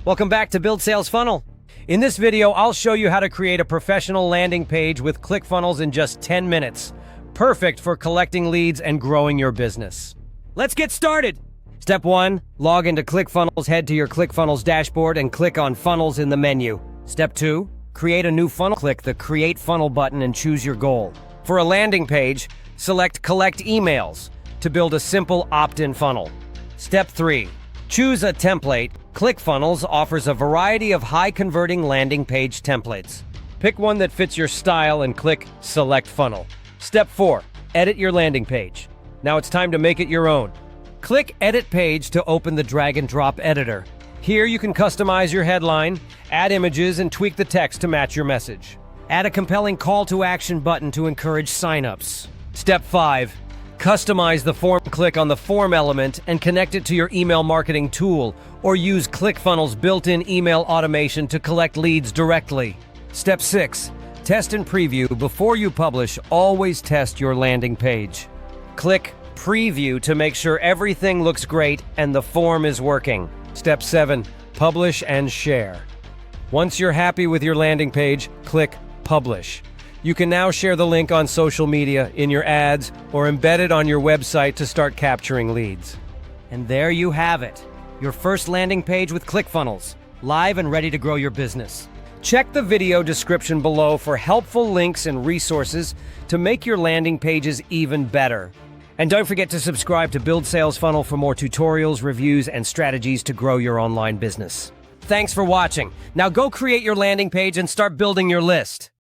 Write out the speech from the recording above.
Welcome back to Build Sales Funnel. In this video, I'll show you how to create a professional landing page with ClickFunnels in just 10 minutes. Perfect for collecting leads and growing your business. Let's get started. Step 1, log into ClickFunnels, head to your ClickFunnels dashboard and click on Funnels in the menu. Step 2, create a new funnel. Click the Create Funnel button and choose your goal. For a landing page, select Collect Emails to build a simple opt-in funnel. Step 3, choose a template. ClickFunnels offers a variety of high-converting landing page templates. Pick one that fits your style and click Select Funnel. Step 4, edit your landing page. Now it's time to make it your own. Click Edit Page to open the drag-and-drop editor. Here you can customize your headline, add images, and tweak the text to match your message. Add a compelling call-to-action button to encourage sign-ups. Step 5, customize the form. Click on the form element and connect it to your email marketing tool, or use ClickFunnels' built-in email automation to collect leads directly. Step 6, test and preview. Before you publish, always test your landing page. Click Preview to make sure everything looks great and the form is working. Step 7, publish and share. Once you're happy with your landing page, click Publish. You can now share the link on social media, in your ads, or embed it on your website to start capturing leads. And there you have it, your first landing page with ClickFunnels, live and ready to grow your business. Check the video description below for helpful links and resources to make your landing pages even better. And don't forget to subscribe to Build Sales Funnel for more tutorials, reviews, and strategies to grow your online business. Thanks for watching. Now go create your landing page and start building your list.